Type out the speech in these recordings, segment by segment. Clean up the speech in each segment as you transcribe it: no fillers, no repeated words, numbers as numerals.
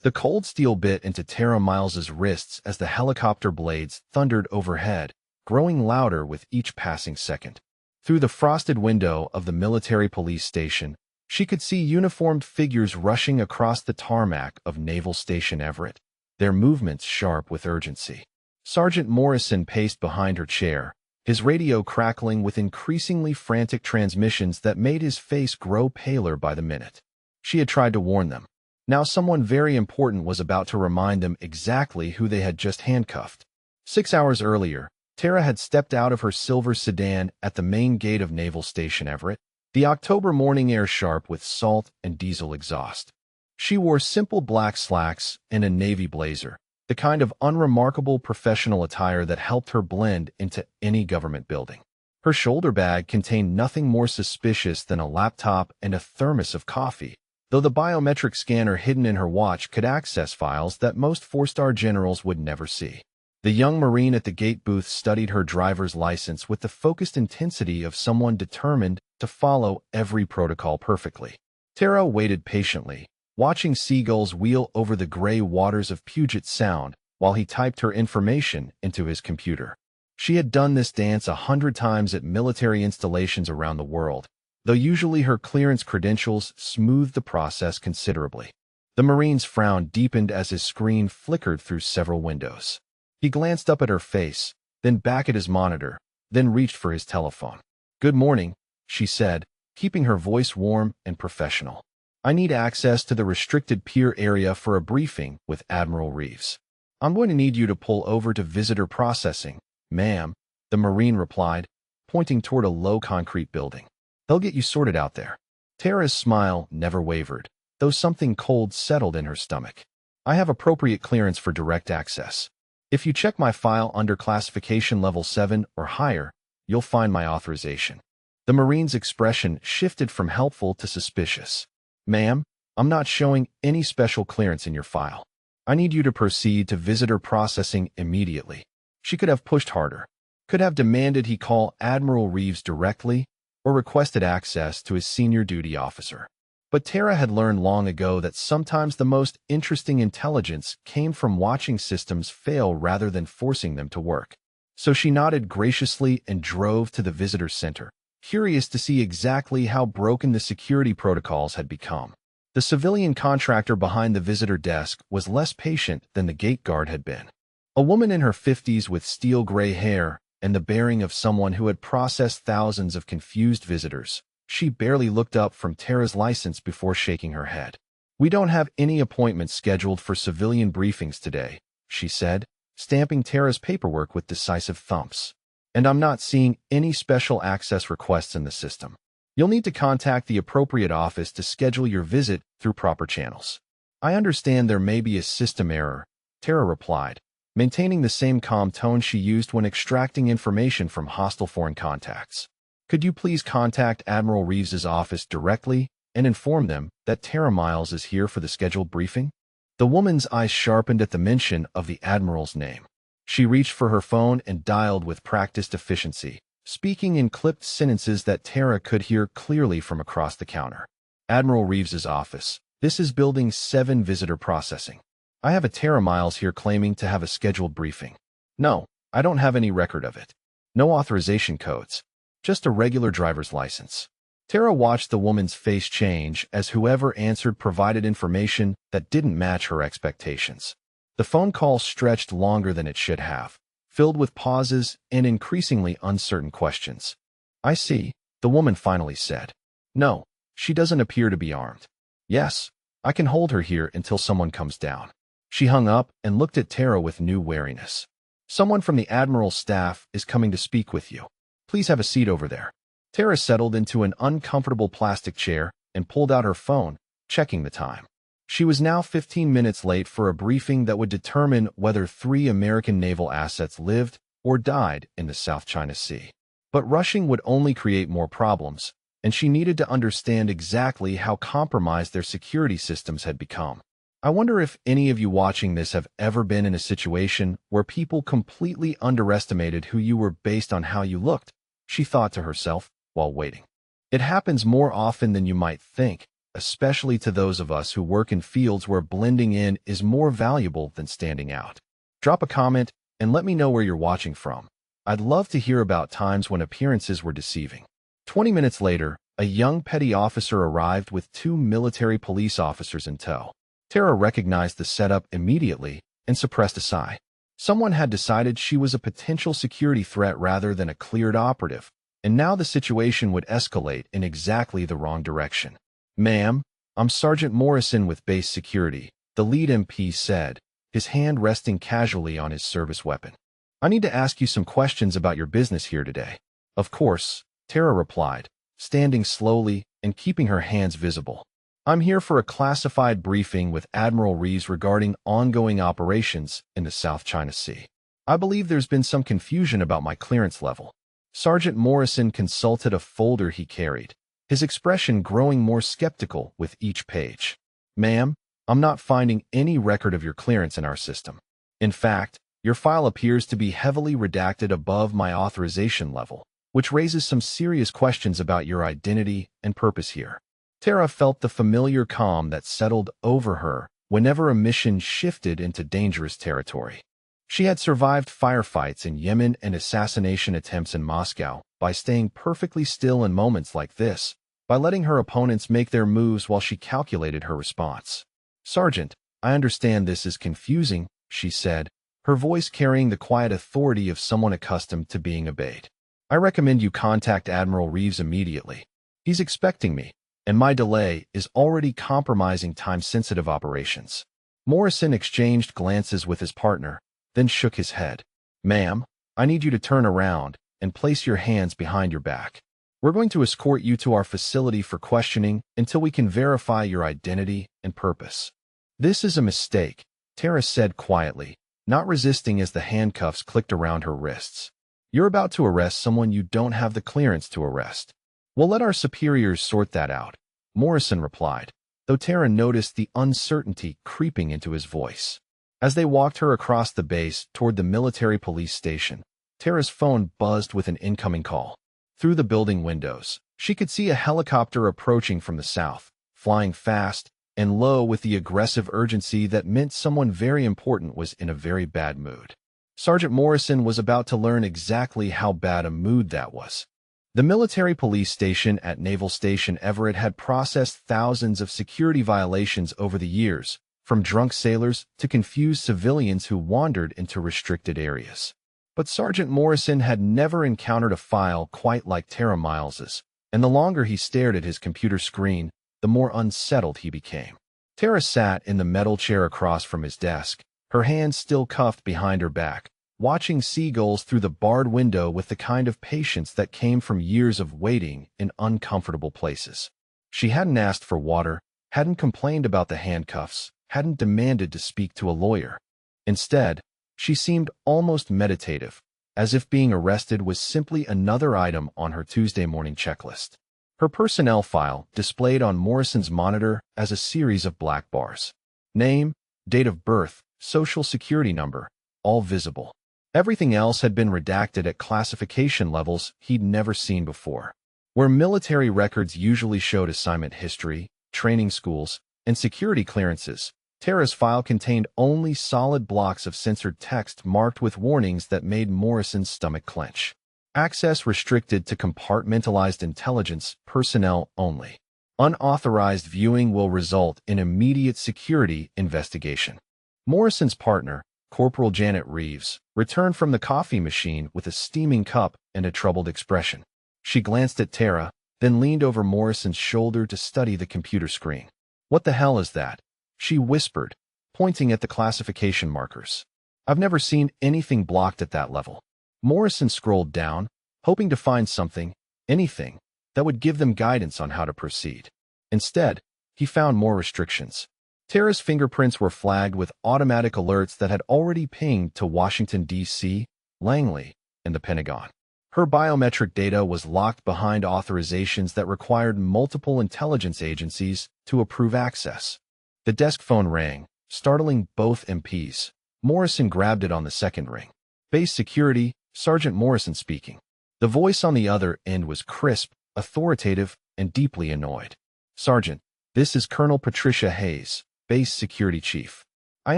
The cold steel bit into Tara Miles's wrists as the helicopter blades thundered overhead, growing louder with each passing second. Through the frosted window of the military police station, she could see uniformed figures rushing across the tarmac of Naval Station Everett, their movements sharp with urgency. Sergeant Morrison paced behind her chair, his radio crackling with increasingly frantic transmissions that made his face grow paler by the minute. She had tried to warn them. Now someone very important was about to remind them exactly who they had just handcuffed. 6 hours earlier, Tara had stepped out of her silver sedan at the main gate of Naval Station Everett, the October morning air sharp with salt and diesel exhaust. She wore simple black slacks and a navy blazer, the kind of unremarkable professional attire that helped her blend into any government building. Her shoulder bag contained nothing more suspicious than a laptop and a thermos of coffee, though the biometric scanner hidden in her watch could access files that most four-star generals would never see. The young Marine at the gate booth studied her driver's license with the focused intensity of someone determined to follow every protocol perfectly. Tara waited patiently, watching seagulls wheel over the gray waters of Puget Sound while he typed her information into his computer. She had done this dance 100 times at military installations around the world, though usually her clearance credentials smoothed the process considerably. The Marine's frown deepened as his screen flickered through several windows. He glanced up at her face, then back at his monitor, then reached for his telephone. "Good morning," she said, keeping her voice warm and professional. "I need access to the restricted pier area for a briefing with Admiral Reeves. I'm going to need you to pull over to visitor processing, ma'am," the Marine replied, pointing toward a low concrete building. "They'll get you sorted out there." Tara's smile never wavered, though something cold settled in her stomach. "I have appropriate clearance for direct access. If you check my file under classification level 7 or higher, you'll find my authorization." The Marine's expression shifted from helpful to suspicious. "Ma'am, I'm not showing any special clearance in your file. I need you to proceed to visitor processing immediately." She could have pushed harder, could have demanded he call Admiral Reeves directly, or requested access to his senior duty officer. But Tara had learned long ago that sometimes the most interesting intelligence came from watching systems fail rather than forcing them to work. So she nodded graciously and drove to the visitor center, curious to see exactly how broken the security protocols had become. The civilian contractor behind the visitor desk was less patient than the gate guard had been. A woman in her 50s with steel gray hair and the bearing of someone who had processed thousands of confused visitors. She barely looked up from Tara's license before shaking her head. "We don't have any appointments scheduled for civilian briefings today," she said, stamping Tara's paperwork with decisive thumps. "And I'm not seeing any special access requests in the system. You'll need to contact the appropriate office to schedule your visit through proper channels." "I understand there may be a system error," Tara replied, maintaining the same calm tone she used when extracting information from hostile foreign contacts. "Could you please contact Admiral Reeves's office directly and inform them that Tara Miles is here for the scheduled briefing?" The woman's eyes sharpened at the mention of the Admiral's name. She reached for her phone and dialed with practiced efficiency, speaking in clipped sentences that Tara could hear clearly from across the counter. "Admiral Reeves's office. This is Building 7 Visitor Processing. I have a Tara Miles here claiming to have a scheduled briefing. No, I don't have any record of it. No authorization codes. Just a regular driver's license." Tara watched the woman's face change as whoever answered provided information that didn't match her expectations. The phone call stretched longer than it should have, filled with pauses and increasingly uncertain questions. "I see," the woman finally said. "No, she doesn't appear to be armed." "Yes, I can hold her here until someone comes down." She hung up and looked at Tara with new wariness. "Someone from the Admiral's staff is coming to speak with you. Please have a seat over there." Tara settled into an uncomfortable plastic chair and pulled out her phone, checking the time. She was now 15 minutes late for a briefing that would determine whether 3 American naval assets lived or died in the South China Sea. But rushing would only create more problems, and she needed to understand exactly how compromised their security systems had become. "I wonder if any of you watching this have ever been in a situation where people completely underestimated who you were based on how you looked," she thought to herself while waiting. "It happens more often than you might think, especially to those of us who work in fields where blending in is more valuable than standing out. Drop a comment and let me know where you're watching from. I'd love to hear about times when appearances were deceiving. 20 minutes later, a young petty officer arrived with 2 military police officers in tow. Tara recognized the setup immediately and suppressed a sigh. Someone had decided she was a potential security threat rather than a cleared operative, and now the situation would escalate in exactly the wrong direction. "Ma'am, I'm Sergeant Morrison with base security," the lead MP said, his hand resting casually on his service weapon. "I need to ask you some questions about your business here today." "Of course," Tara replied, standing slowly and keeping her hands visible. "I'm here for a classified briefing with Admiral Reeves regarding ongoing operations in the South China Sea. I believe there's been some confusion about my clearance level." Sergeant Morrison consulted a folder he carried, his expression growing more skeptical with each page. "Ma'am, I'm not finding any record of your clearance in our system. In fact, your file appears to be heavily redacted above my authorization level, which raises some serious questions about your identity and purpose here." Tara felt the familiar calm that settled over her whenever a mission shifted into dangerous territory. She had survived firefights in Yemen and assassination attempts in Moscow by staying perfectly still in moments like this, by letting her opponents make their moves while she calculated her response. "Sergeant, I understand this is confusing," she said, her voice carrying the quiet authority of someone accustomed to being obeyed. "I recommend you contact Admiral Reeves immediately. He's expecting me, and my delay is already compromising time-sensitive operations." Morrison exchanged glances with his partner, then shook his head. "Ma'am, I need you to turn around and place your hands behind your back. We're going to escort you to our facility for questioning until we can verify your identity and purpose." "This is a mistake," Tara said quietly, not resisting as the handcuffs clicked around her wrists. "You're about to arrest someone you don't have the clearance to arrest." "We'll let our superiors sort that out," Morrison replied, though Tara noticed the uncertainty creeping into his voice. As they walked her across the base toward the military police station, Tara's phone buzzed with an incoming call. Through the building windows, she could see a helicopter approaching from the south, flying fast and low with the aggressive urgency that meant someone very important was in a very bad mood. Sergeant Morrison was about to learn exactly how bad a mood that was. The military police station at Naval Station Everett had processed thousands of security violations over the years, from drunk sailors to confused civilians who wandered into restricted areas. But Sergeant Morrison had never encountered a file quite like Tara Miles's, and the longer he stared at his computer screen, the more unsettled he became. Tara sat in the metal chair across from his desk, her hands still cuffed behind her back, watching seagulls through the barred window with the kind of patience that came from years of waiting in uncomfortable places. She hadn't asked for water, hadn't complained about the handcuffs, hadn't demanded to speak to a lawyer. Instead, she seemed almost meditative, as if being arrested was simply another item on her Tuesday morning checklist. Her personnel file displayed on Morrison's monitor as a series of black bars. Name, date of birth, social security number, all visible. Everything else had been redacted at classification levels he'd never seen before. Where military records usually showed assignment history, training schools, and security clearances, Tara's file contained only solid blocks of censored text marked with warnings that made Morrison's stomach clench. Access restricted to compartmentalized intelligence personnel only. Unauthorized viewing will result in immediate security investigation. Morrison's partner, Corporal Janet Reeves, returned from the coffee machine with a steaming cup and a troubled expression. She glanced at Tara, then leaned over Morrison's shoulder to study the computer screen. "What the hell is that?" she whispered, pointing at the classification markers. "I've never seen anything blocked at that level." Morrison scrolled down, hoping to find something, anything, that would give them guidance on how to proceed. Instead, he found more restrictions. Tara's fingerprints were flagged with automatic alerts that had already pinged to Washington, D.C., Langley, and the Pentagon. Her biometric data was locked behind authorizations that required multiple intelligence agencies to approve access. The desk phone rang, startling both MPs. Morrison grabbed it on the second ring. "Base security, Sergeant Morrison speaking." The voice on the other end was crisp, authoritative, and deeply annoyed. "Sergeant, This is Colonel Patricia Hayes, Base Security Chief. I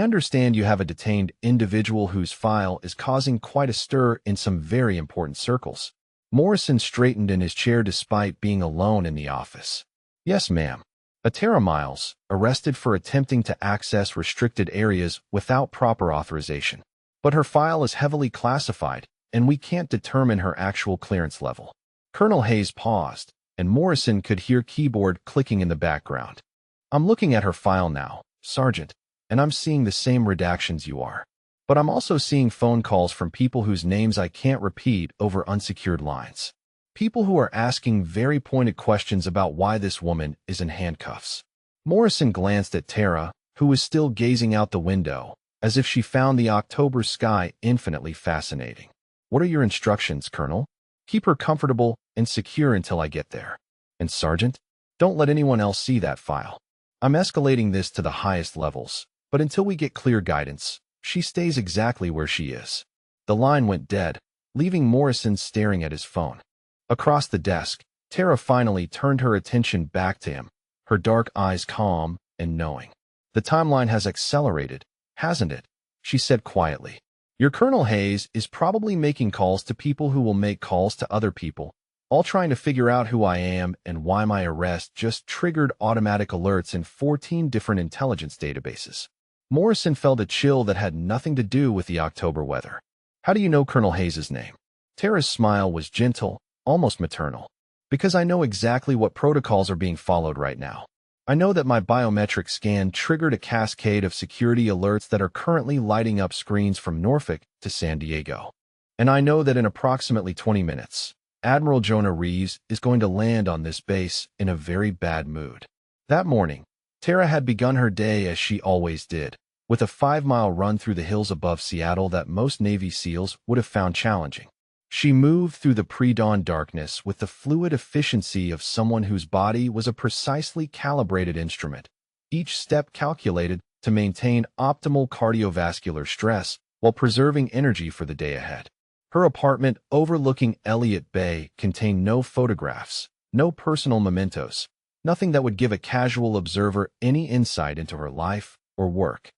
understand you have a detained individual whose file is causing quite a stir in some very important circles. Morrison straightened in his chair despite being alone in the office. Yes, ma'am. Tara Miles, arrested for attempting to access restricted areas without proper authorization. But her file is heavily classified, and we can't determine her actual clearance level. Colonel Hayes paused, and Morrison could hear keyboard clicking in the background. I'm looking at her file now, Sergeant, and I'm seeing the same redactions you are. But I'm also seeing phone calls from people whose names I can't repeat over unsecured lines. People who are asking very pointed questions about why this woman is in handcuffs. Morrison glanced at Tara, who was still gazing out the window, as if she found the October sky infinitely fascinating. What are your instructions, Colonel? Keep her comfortable and secure until I get there. And Sergeant, don't let anyone else see that file. I'm escalating this to the highest levels, but until we get clear guidance, she stays exactly where she is. The line went dead, leaving Morrison staring at his phone. Across the desk, Tara finally turned her attention back to him, her dark eyes calm and knowing. The timeline has accelerated, hasn't it? She said quietly. Your Colonel Hayes is probably making calls to people who will make calls to other people, all trying to figure out who I am and why my arrest just triggered automatic alerts in 14 different intelligence databases. Morrison felt a chill that had nothing to do with the October weather. How do you know Colonel Hayes' name? Tara's smile was gentle, almost maternal. Because I know exactly what protocols are being followed right now. I know that my biometric scan triggered a cascade of security alerts that are currently lighting up screens from Norfolk to San Diego. And I know that in approximately 20 minutes, Admiral Jonah Reeves is going to land on this base in a very bad mood. That morning, Tara had begun her day as she always did, with a 5-mile run through the hills above Seattle that most Navy SEALs would have found challenging. She moved through the pre-dawn darkness with the fluid efficiency of someone whose body was a precisely calibrated instrument, each step calculated to maintain optimal cardiovascular stress while preserving energy for the day ahead. Her apartment overlooking Elliott Bay contained no photographs, no personal mementos, nothing that would give a casual observer any insight into her life or work.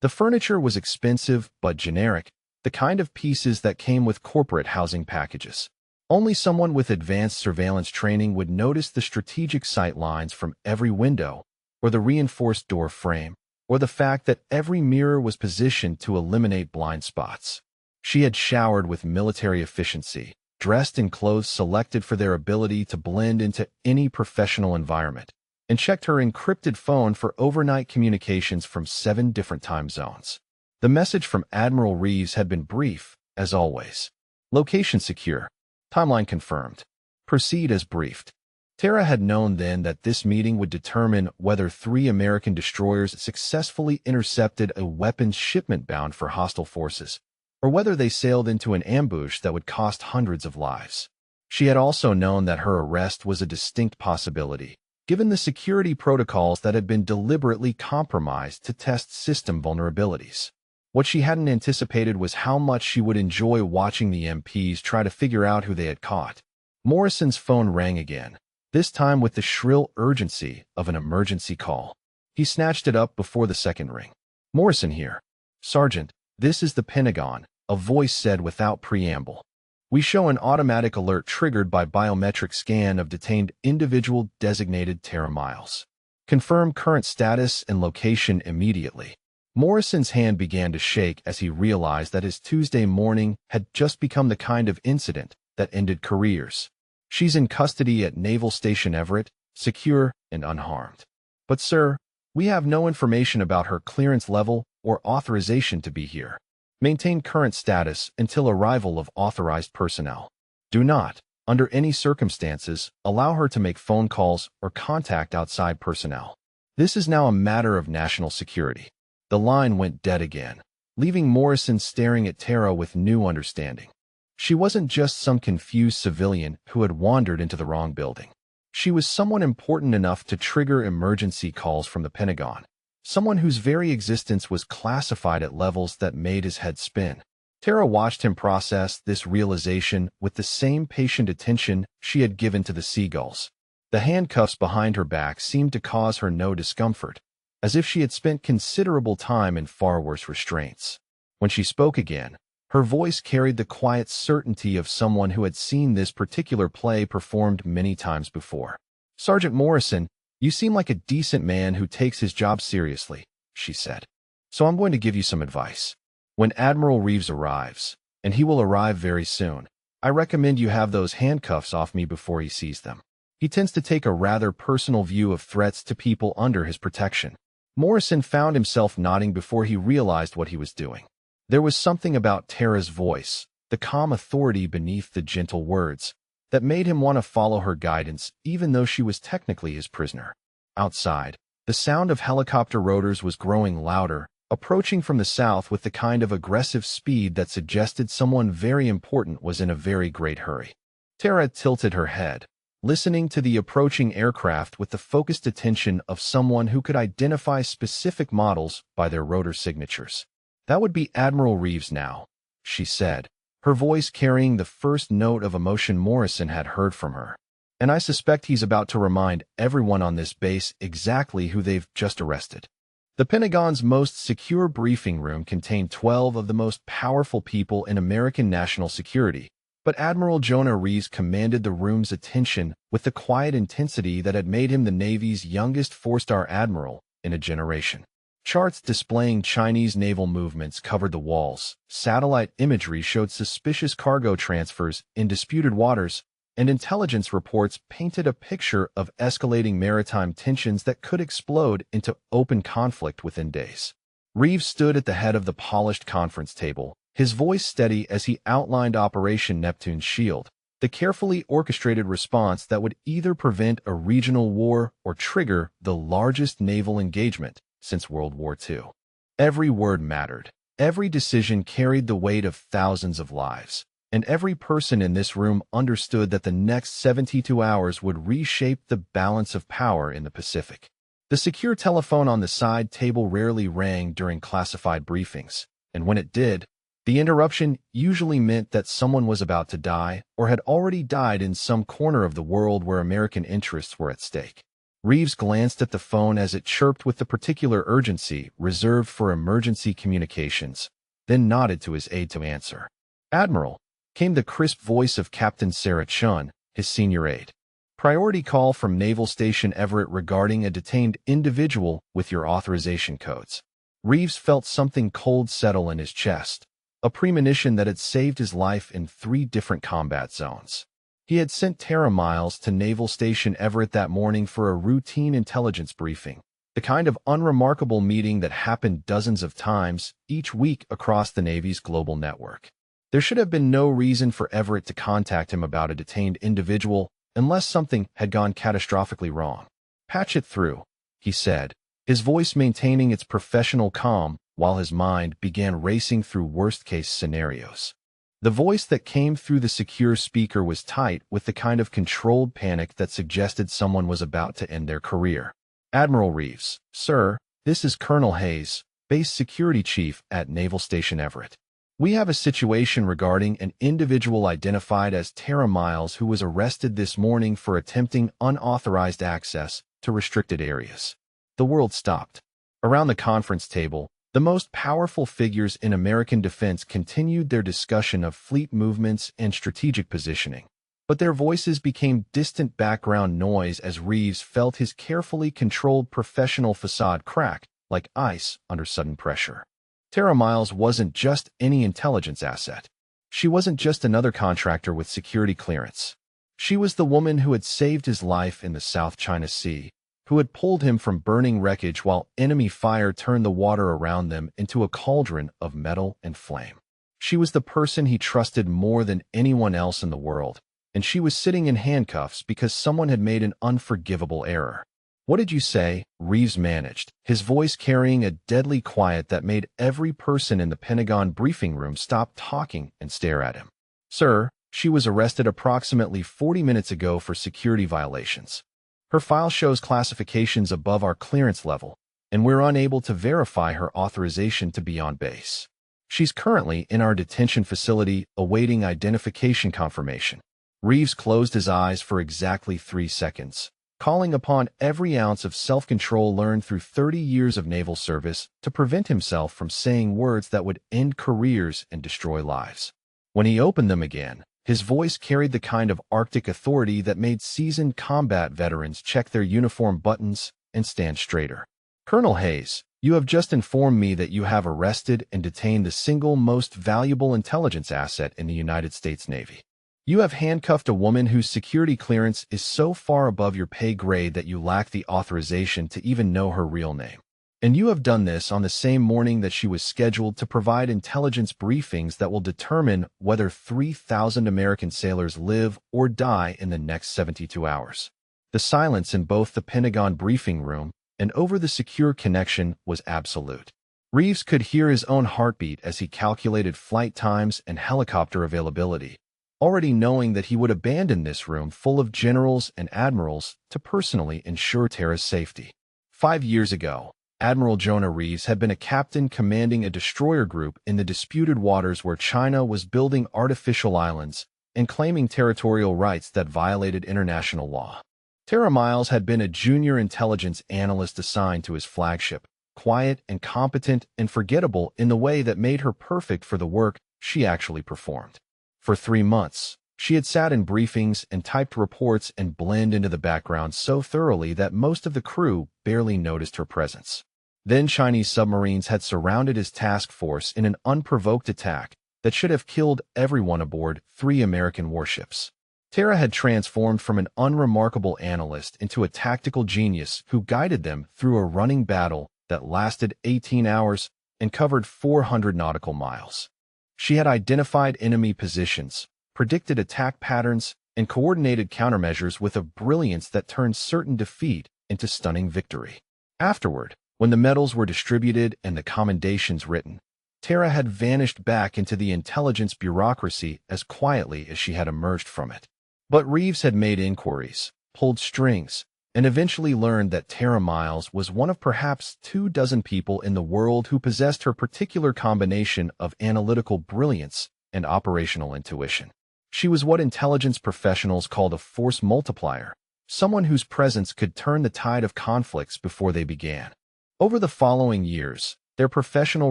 The furniture was expensive but generic, the kind of pieces that came with corporate housing packages. Only someone with advanced surveillance training would notice the strategic sight lines from every window, or the reinforced door frame, or the fact that every mirror was positioned to eliminate blind spots. She had showered with military efficiency, dressed in clothes selected for their ability to blend into any professional environment, and checked her encrypted phone for overnight communications from 7 different time zones. The message from Admiral Reeves had been brief, as always. Location secure. Timeline confirmed. Proceed as briefed. Tara had known then that this meeting would determine whether 3 American destroyers successfully intercepted a weapons shipment bound for hostile forces, or whether they sailed into an ambush that would cost hundreds of lives. She had also known that her arrest was a distinct possibility, given the security protocols that had been deliberately compromised to test system vulnerabilities. What she hadn't anticipated was how much she would enjoy watching the MPs try to figure out who they had caught. Morrison's phone rang again, this time with the shrill urgency of an emergency call. He snatched it up before the second ring. Morrison here. Sergeant, this is the Pentagon, a voice said without preamble. We show an automatic alert triggered by biometric scan of detained individual designated Tara Miles. Confirm current status and location immediately. Morrison's hand began to shake as he realized that his Tuesday morning had just become the kind of incident that ended careers. She's in custody at Naval Station Everett, secure and unharmed. But sir, we have no information about her clearance level or authorization to be here. Maintain current status until arrival of authorized personnel. Do not, under any circumstances, allow her to make phone calls or contact outside personnel. This is now a matter of national security. The line went dead again, leaving Morrison staring at Tara with new understanding. She wasn't just some confused civilian who had wandered into the wrong building. She was someone important enough to trigger emergency calls from the Pentagon, someone whose very existence was classified at levels that made his head spin. Tara watched him process this realization with the same patient attention she had given to the seagulls. The handcuffs behind her back seemed to cause her no discomfort, as if she had spent considerable time in far worse restraints. When she spoke again, her voice carried the quiet certainty of someone who had seen this particular play performed many times before. "Sergeant Morrison, you seem like a decent man who takes his job seriously," she said. "So I'm going to give you some advice. When Admiral Reeves arrives, and he will arrive very soon, I recommend you have those handcuffs off me before he sees them. He tends to take a rather personal view of threats to people under his protection." Morrison found himself nodding before he realized what he was doing. There was something about Tara's voice, the calm authority beneath the gentle words, that made him want to follow her guidance even though she was technically his prisoner. Outside, the sound of helicopter rotors was growing louder, approaching from the south with the kind of aggressive speed that suggested someone very important was in a very great hurry. Tara tilted her head, listening to the approaching aircraft with the focused attention of someone who could identify specific models by their rotor signatures. "That would be Admiral Reeves now," she said, her voice carrying the first note of emotion Morrison had heard from her. "And I suspect he's about to remind everyone on this base exactly who they've just arrested." The Pentagon's most secure briefing room contained 12 of the most powerful people in American national security, but Admiral Jonah Reeves commanded the room's attention with the quiet intensity that had made him the Navy's youngest four-star admiral in a generation. Charts displaying Chinese naval movements covered the walls, satellite imagery showed suspicious cargo transfers in disputed waters, and intelligence reports painted a picture of escalating maritime tensions that could explode into open conflict within days. Reeves stood at the head of the polished conference table, his voice steady as he outlined Operation Neptune's Shield, the carefully orchestrated response that would either prevent a regional war or trigger the largest naval engagement since World War II. Every word mattered. Every decision carried the weight of thousands of lives, and every person in this room understood that the next 72 hours would reshape the balance of power in the Pacific. The secure telephone on the side table rarely rang during classified briefings, and when it did, the interruption usually meant that someone was about to die or had already died in some corner of the world where American interests were at stake. Reeves glanced at the phone as it chirped with the particular urgency reserved for emergency communications, then nodded to his aide to answer. "Admiral," came the crisp voice of Captain Sarah Chun, his senior aide. "Priority call from Naval Station Everett regarding a detained individual with your authorization codes." Reeves felt something cold settle in his chest, a premonition that had saved his life in 3 different combat zones. He had sent Tara Miles to Naval Station Everett that morning for a routine intelligence briefing, the kind of unremarkable meeting that happened dozens of times each week across the Navy's global network. There should have been no reason for Everett to contact him about a detained individual unless something had gone catastrophically wrong. "Patch it through," he said, his voice maintaining its professional calm while his mind began racing through worst-case scenarios. The voice that came through the secure speaker was tight with the kind of controlled panic that suggested someone was about to end their career. "Admiral Reeves, sir, this is Colonel Hayes, Base Security Chief at Naval Station Everett. We have a situation regarding an individual identified as Tara Miles who was arrested this morning for attempting unauthorized access to restricted areas." The world stopped. Around the conference table, the most powerful figures in American defense continued their discussion of fleet movements and strategic positioning, but their voices became distant background noise as Reeves felt his carefully controlled professional facade crack like ice under sudden pressure. Tara Miles wasn't just any intelligence asset. She wasn't just another contractor with security clearance. She was the woman who had saved his life in the South China Sea, who had pulled him from burning wreckage while enemy fire turned the water around them into a cauldron of metal and flame. She was the person he trusted more than anyone else in the world, and she was sitting in handcuffs because someone had made an unforgivable error. "What did you say?" Reeves managed, his voice carrying a deadly quiet that made every person in the Pentagon briefing room stop talking and stare at him. "Sir, she was arrested approximately 40 minutes ago for security violations. Her file shows classifications above our clearance level, and we're unable to verify her authorization to be on base. She's currently in our detention facility awaiting identification confirmation." Reeves closed his eyes for exactly 3 seconds, calling upon every ounce of self-control learned through 30 years of naval service to prevent himself from saying words that would end careers and destroy lives. When he opened them again, his voice carried the kind of Arctic authority that made seasoned combat veterans check their uniform buttons and stand straighter. "Colonel Hayes, you have just informed me that you have arrested and detained the single most valuable intelligence asset in the United States Navy. You have handcuffed a woman whose security clearance is so far above your pay grade that you lack the authorization to even know her real name. And you have done this on the same morning that she was scheduled to provide intelligence briefings that will determine whether 3,000 American sailors live or die in the next 72 hours. The silence in both the Pentagon briefing room and over the secure connection was absolute. Reeves could hear his own heartbeat as he calculated flight times and helicopter availability, already knowing that he would abandon this room full of generals and admirals to personally ensure Tara's safety. 5 years ago, Admiral Jonah Reeves had been a captain commanding a destroyer group in the disputed waters where China was building artificial islands and claiming territorial rights that violated international law. Tara Miles had been a junior intelligence analyst assigned to his flagship, quiet and competent and forgettable in the way that made her perfect for the work she actually performed. For 3 months, she had sat in briefings and typed reports and blended into the background so thoroughly that most of the crew barely noticed her presence. Then Chinese submarines had surrounded his task force in an unprovoked attack that should have killed everyone aboard 3 American warships. Tara had transformed from an unremarkable analyst into a tactical genius who guided them through a running battle that lasted 18 hours and covered 400 nautical miles. She had identified enemy positions, predicted attack patterns, and coordinated countermeasures with a brilliance that turned certain defeat into stunning victory. Afterward, when the medals were distributed and the commendations written, Tara had vanished back into the intelligence bureaucracy as quietly as she had emerged from it. But Reeves had made inquiries, pulled strings, and eventually learned that Tara Miles was one of perhaps 24 people in the world who possessed her particular combination of analytical brilliance and operational intuition. She was what intelligence professionals called a force multiplier, someone whose presence could turn the tide of conflicts before they began. Over the following years, their professional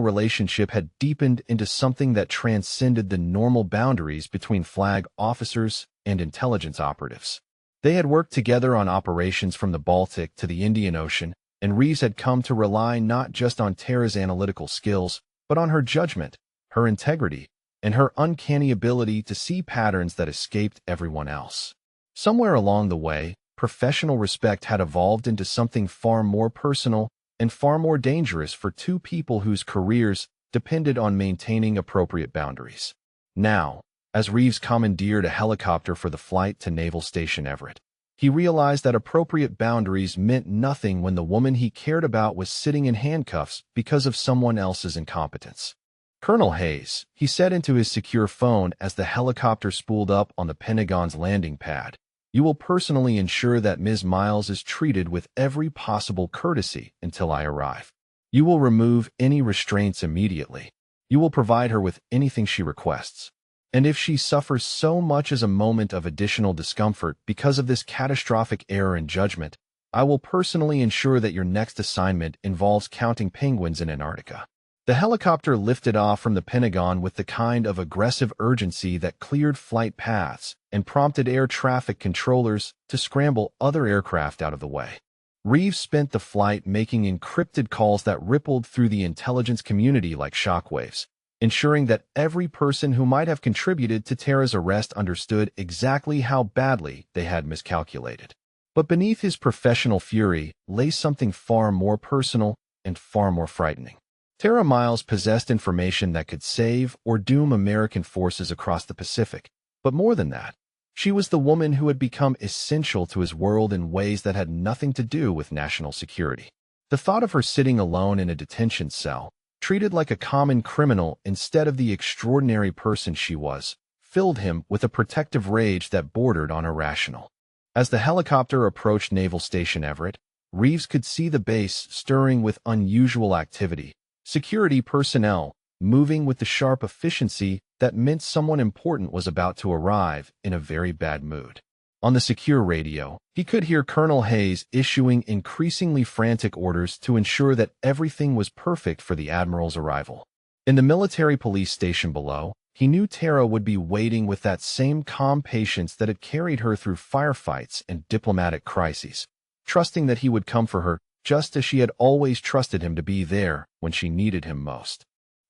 relationship had deepened into something that transcended the normal boundaries between flag officers and intelligence operatives. They had worked together on operations from the Baltic to the Indian Ocean, and Reeves had come to rely not just on Tara's analytical skills, but on her judgment, her integrity, and her uncanny ability to see patterns that escaped everyone else. Somewhere along the way, professional respect had evolved into something far more personal and far more dangerous for 2 people whose careers depended on maintaining appropriate boundaries. Now, as Reeves commandeered a helicopter for the flight to Naval Station Everett, he realized that appropriate boundaries meant nothing when the woman he cared about was sitting in handcuffs because of someone else's incompetence. "Colonel Hayes," he said into his secure phone as the helicopter spooled up on the Pentagon's landing pad, "you will personally ensure that Ms. Miles is treated with every possible courtesy until I arrive. You will remove any restraints immediately. You will provide her with anything she requests. And if she suffers so much as a moment of additional discomfort because of this catastrophic error in judgment, I will personally ensure that your next assignment involves counting penguins in Antarctica." The helicopter lifted off from the Pentagon with the kind of aggressive urgency that cleared flight paths and prompted air traffic controllers to scramble other aircraft out of the way. Reeves spent the flight making encrypted calls that rippled through the intelligence community like shockwaves, ensuring that every person who might have contributed to Tara's arrest understood exactly how badly they had miscalculated. But beneath his professional fury lay something far more personal and far more frightening. Tara Miles possessed information that could save or doom American forces across the Pacific, but more than that, she was the woman who had become essential to his world in ways that had nothing to do with national security. The thought of her sitting alone in a detention cell, treated like a common criminal instead of the extraordinary person she was, filled him with a protective rage that bordered on irrational. As the helicopter approached Naval Station Everett, Reeves could see the base stirring with unusual activity, security personnel moving with the sharp efficiency that meant someone important was about to arrive in a very bad mood. On the secure radio, he could hear Colonel Hayes issuing increasingly frantic orders to ensure that everything was perfect for the Admiral's arrival. In the military police station below, he knew Tara would be waiting with that same calm patience that had carried her through firefights and diplomatic crises, trusting that he would come for her just as she had always trusted him to be there when she needed him most.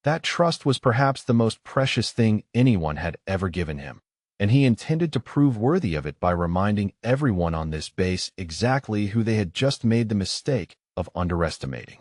That trust was perhaps the most precious thing anyone had ever given him, and he intended to prove worthy of it by reminding everyone on this base exactly who they had just made the mistake of underestimating.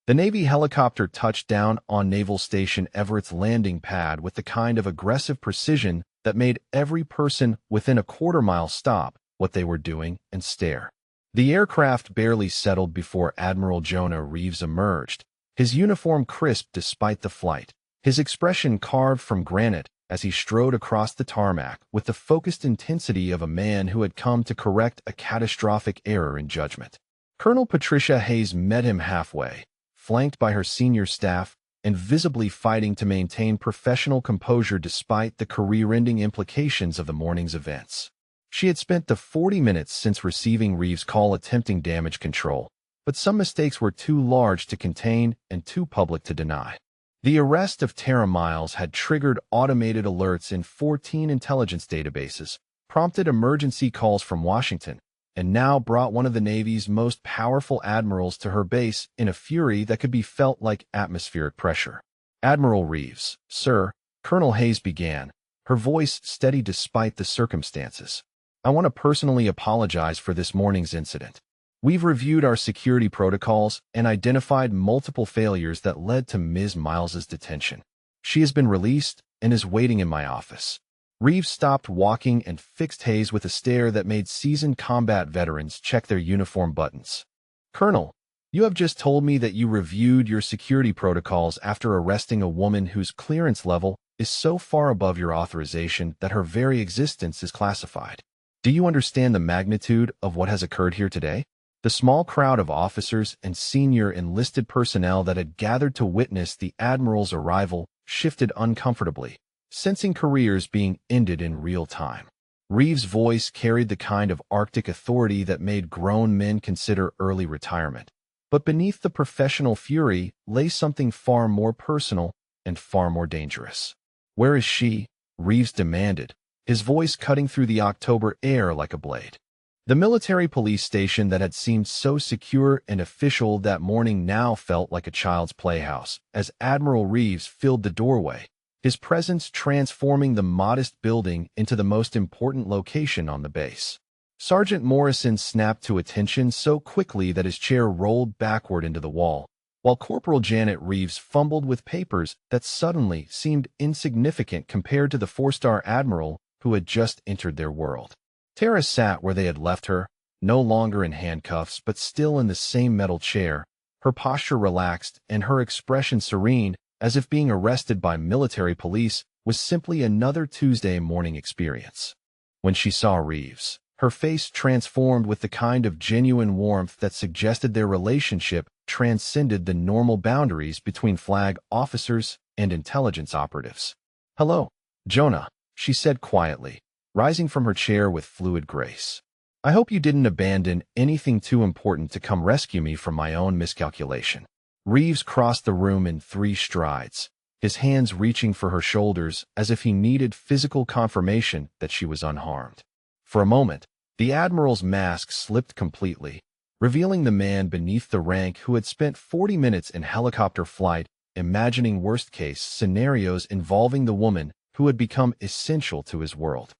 The Navy helicopter touched down on Naval Station Everett's landing pad with the kind of aggressive precision that made every person within a quarter-mile stop what they were doing and stare. The aircraft barely settled before Admiral Jonah Reeves emerged, his uniform crisp despite the flight, his expression carved from granite as he strode across the tarmac with the focused intensity of a man who had come to correct a catastrophic error in judgment. Colonel Patricia Hayes met him halfway, flanked by her senior staff and visibly fighting to maintain professional composure despite the career-ending implications of the morning's events. She had spent the 40 minutes since receiving Reeves' call attempting damage control, but some mistakes were too large to contain and too public to deny. The arrest of Tara Miles had triggered automated alerts in 14 intelligence databases, prompted emergency calls from Washington, and now brought one of the Navy's most powerful admirals to her base in a fury that could be felt like atmospheric pressure. "Admiral Reeves, sir," Colonel Hayes began, her voice steady despite the circumstances. "I want to personally apologize for this morning's incident. We've reviewed our security protocols and identified multiple failures that led to Ms. Miles's detention. She has been released and is waiting in my office." Reeves stopped walking and fixed Hayes with a stare that made seasoned combat veterans check their uniform buttons. "Colonel, you have just told me that you reviewed your security protocols after arresting a woman whose clearance level is so far above your authorization that her very existence is classified. Do you understand the magnitude of what has occurred here today?" The small crowd of officers and senior enlisted personnel that had gathered to witness the Admiral's arrival shifted uncomfortably, sensing careers being ended in real time. Reeves' voice carried the kind of Arctic authority that made grown men consider early retirement. But beneath the professional fury lay something far more personal and far more dangerous. "Where is she?" Reeves demanded, his voice cutting through the October air like a blade. The military police station that had seemed so secure and official that morning now felt like a child's playhouse as Admiral Reeves filled the doorway, his presence transforming the modest building into the most important location on the base. Sergeant Morrison snapped to attention so quickly that his chair rolled backward into the wall, while Corporal Janet Reeves fumbled with papers that suddenly seemed insignificant compared to the four-star admiral who had just entered their world. Tara sat where they had left her, no longer in handcuffs but still in the same metal chair, her posture relaxed and her expression serene, as if being arrested by military police was simply another Tuesday morning experience. When she saw Reeves, her face transformed with the kind of genuine warmth that suggested their relationship transcended the normal boundaries between flag officers and intelligence operatives. "Hello, Jonah," she said quietly, rising from her chair with fluid grace. "I hope you didn't abandon anything too important to come rescue me from my own miscalculation." Reeves crossed the room in 3 strides, his hands reaching for her shoulders as if he needed physical confirmation that she was unharmed. For a moment, the Admiral's mask slipped completely, revealing the man beneath the rank who had spent 40 minutes in helicopter flight imagining worst-case scenarios involving the woman who had become essential to his world.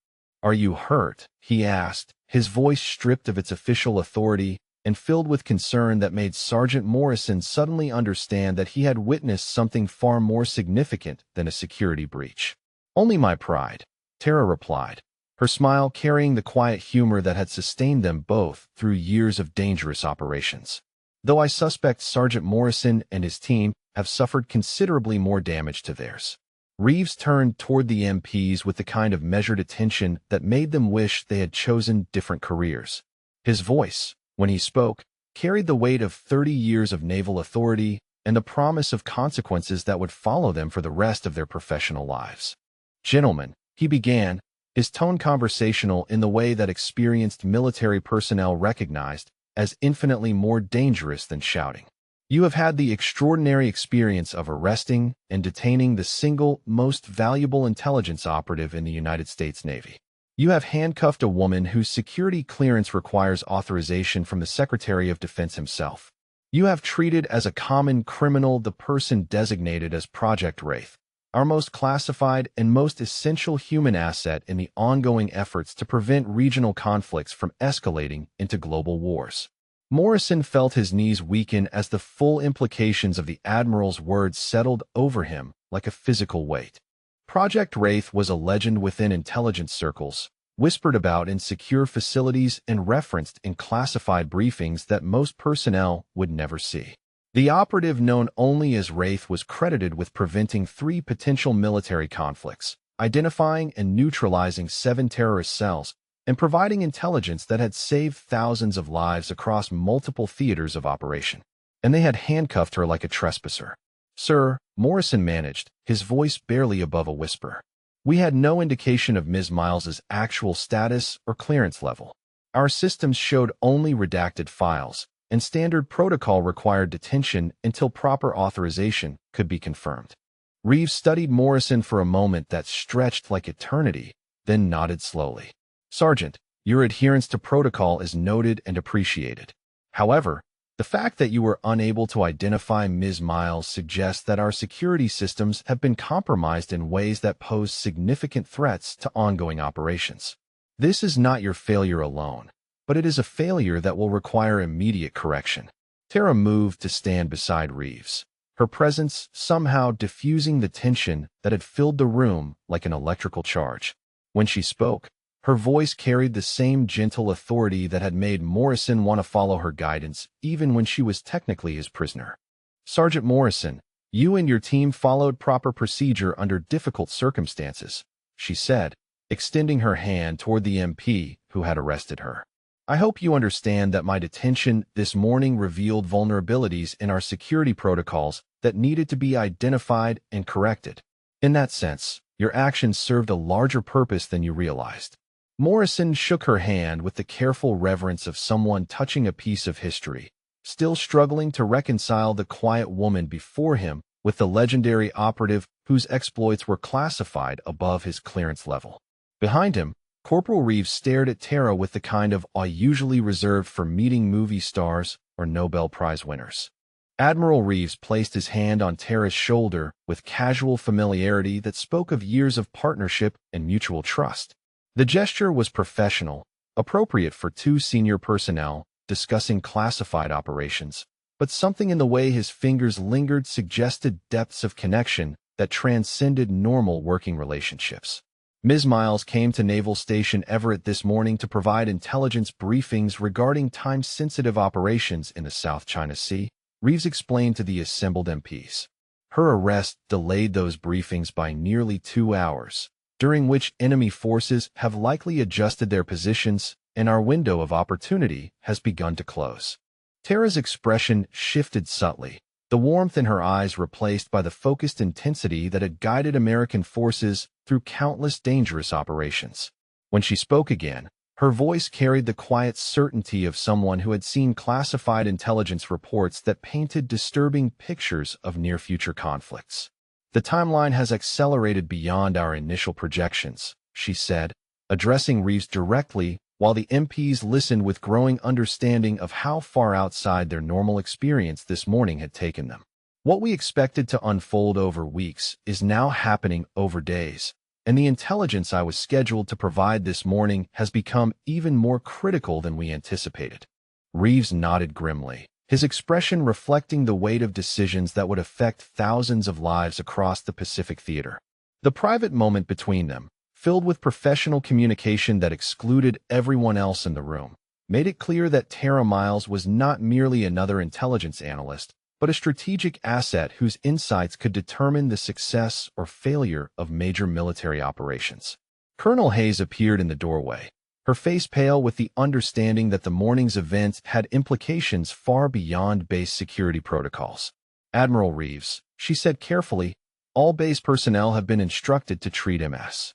"Are you hurt?" he asked, his voice stripped of its official authority and filled with concern that made Sergeant Morrison suddenly understand that he had witnessed something far more significant than a security breach. "Only my pride," Tara replied, her smile carrying the quiet humor that had sustained them both through years of dangerous operations. "Though I suspect Sergeant Morrison and his team have suffered considerably more damage to theirs." Reeves turned toward the MPs with the kind of measured attention that made them wish they had chosen different careers. His voice, when he spoke, carried the weight of 30 years of naval authority and the promise of consequences that would follow them for the rest of their professional lives. "Gentlemen," he began, his tone conversational in the way that experienced military personnel recognized as infinitely more dangerous than shouting. You have had the extraordinary experience of arresting and detaining the single most valuable intelligence operative in the United States Navy. You have handcuffed a woman whose security clearance requires authorization from the Secretary of Defense himself. You have treated as a common criminal the person designated as Project Wraith, our most classified and most essential human asset in the ongoing efforts to prevent regional conflicts from escalating into global wars. Morrison felt his knees weaken as the full implications of the Admiral's words settled over him like a physical weight. Project Wraith was a legend within intelligence circles, whispered about in secure facilities and referenced in classified briefings that most personnel would never see. The operative known only as Wraith was credited with preventing 3 potential military conflicts, identifying and neutralizing 7 terrorist cells, and providing intelligence that had saved thousands of lives across multiple theaters of operation. And they had handcuffed her like a trespasser. "Sir," Morrison managed, his voice barely above a whisper. "We had no indication of Ms. Miles's actual status or clearance level. Our systems showed only redacted files, and standard protocol required detention until proper authorization could be confirmed." Reeves studied Morrison for a moment that stretched like eternity, then nodded slowly. "Sergeant, your adherence to protocol is noted and appreciated. However, the fact that you were unable to identify Ms. Miles suggests that our security systems have been compromised in ways that pose significant threats to ongoing operations. This is not your failure alone, but it is a failure that will require immediate correction." Tara moved to stand beside Reeves, her presence somehow diffusing the tension that had filled the room like an electrical charge. When she spoke, her voice carried the same gentle authority that had made Morrison want to follow her guidance even when she was technically his prisoner. "Sergeant Morrison, you and your team followed proper procedure under difficult circumstances," she said, extending her hand toward the MP who had arrested her. "I hope you understand that my detention this morning revealed vulnerabilities in our security protocols that needed to be identified and corrected. In that sense, your actions served a larger purpose than you realized." Morrison shook her hand with the careful reverence of someone touching a piece of history, still struggling to reconcile the quiet woman before him with the legendary operative whose exploits were classified above his clearance level. Behind him, Corporal Reeves stared at Tara with the kind of awe usually reserved for meeting movie stars or Nobel Prize winners. Admiral Reeves placed his hand on Tara's shoulder with casual familiarity that spoke of years of partnership and mutual trust. The gesture was professional, appropriate for 2 senior personnel discussing classified operations, but something in the way his fingers lingered suggested depths of connection that transcended normal working relationships. "Ms. Miles came to Naval Station Everett this morning to provide intelligence briefings regarding time-sensitive operations in the South China Sea," Reeves explained to the assembled MPs. "Her arrest delayed those briefings by nearly 2 hours, during which enemy forces have likely adjusted their positions and our window of opportunity has begun to close." Tara's expression shifted subtly, the warmth in her eyes replaced by the focused intensity that had guided American forces through countless dangerous operations. When she spoke again, her voice carried the quiet certainty of someone who had seen classified intelligence reports that painted disturbing pictures of near-future conflicts. "The timeline has accelerated beyond our initial projections," she said, addressing Reeves directly while the MPs listened with growing understanding of how far outside their normal experience this morning had taken them. "What we expected to unfold over weeks is now happening over days, and the intelligence I was scheduled to provide this morning has become even more critical than we anticipated." Reeves nodded grimly, his expression reflecting the weight of decisions that would affect thousands of lives across the Pacific theater. The private moment between them, filled with professional communication that excluded everyone else in the room, made it clear that Tara Miles was not merely another intelligence analyst, but a strategic asset whose insights could determine the success or failure of major military operations. Colonel Hayes appeared in the doorway, her face pale with the understanding that the morning's events had implications far beyond base security protocols. "Admiral Reeves," she said carefully, "all base personnel have been instructed to treat MS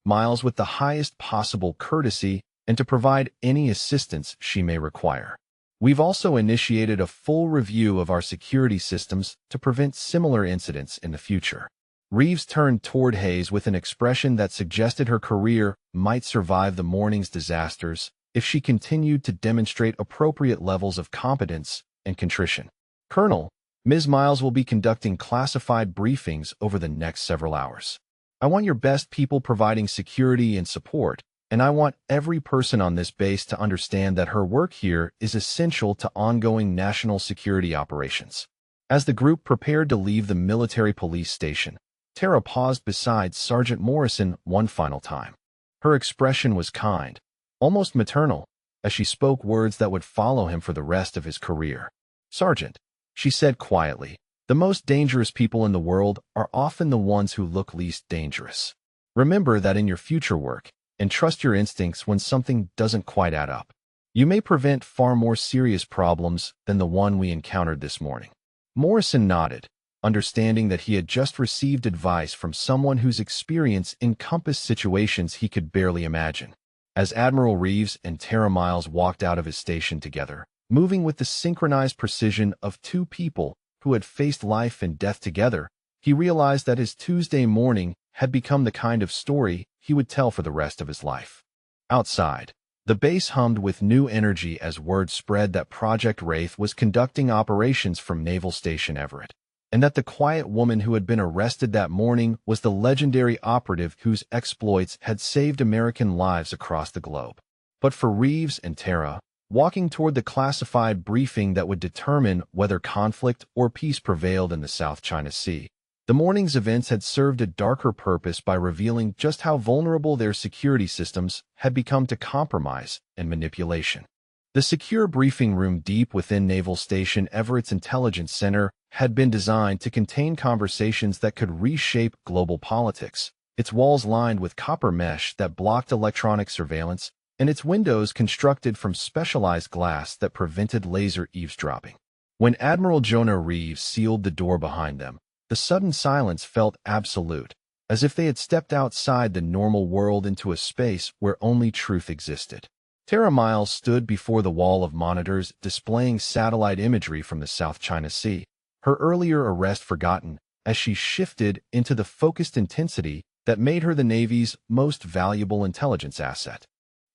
Miles with the highest possible courtesy and to provide any assistance she may require. We've also initiated a full review of our security systems to prevent similar incidents in the future. Reeves turned toward Hayes with an expression that suggested her career might survive the morning's disasters if she continued to demonstrate appropriate levels of competence and contrition. Colonel, Ms. Miles will be conducting classified briefings over the next several hours. I want your best people providing security and support, and I want every person on this base to understand that her work here is essential to ongoing national security operations. As the group prepared to leave the military police station, Tara paused beside Sergeant Morrison one final time. Her expression was kind, almost maternal, as she spoke words that would follow him for the rest of his career. "Sergeant," she said quietly, "the most dangerous people in the world are often the ones who look least dangerous. Remember that in your future work, and trust your instincts when something doesn't quite add up. You may prevent far more serious problems than the one we encountered this morning." Morrison nodded, understanding that he had just received advice from someone whose experience encompassed situations he could barely imagine. As Admiral Reeves and Tara Miles walked out of his station together, moving with the synchronized precision of two people who had faced life and death together, he realized that his Tuesday morning had become the kind of story he would tell for the rest of his life. Outside, the base hummed with new energy as word spread that Project Wraith was conducting operations from Naval Station Everett, and that the quiet woman who had been arrested that morning was the legendary operative whose exploits had saved American lives across the globe. But for Reeves and Tara, walking toward the classified briefing that would determine whether conflict or peace prevailed in the South China Sea, the morning's events had served a darker purpose by revealing just how vulnerable their security systems had become to compromise and manipulation. The secure briefing room deep within Naval Station Everett's Intelligence Center had been designed to contain conversations that could reshape global politics, its walls lined with copper mesh that blocked electronic surveillance, and its windows constructed from specialized glass that prevented laser eavesdropping. When Admiral Jonah Reeves sealed the door behind them, the sudden silence felt absolute, as if they had stepped outside the normal world into a space where only truth existed. Tara Miles stood before the wall of monitors displaying satellite imagery from the South China Sea, her earlier arrest forgotten as she shifted into the focused intensity that made her the Navy's most valuable intelligence asset.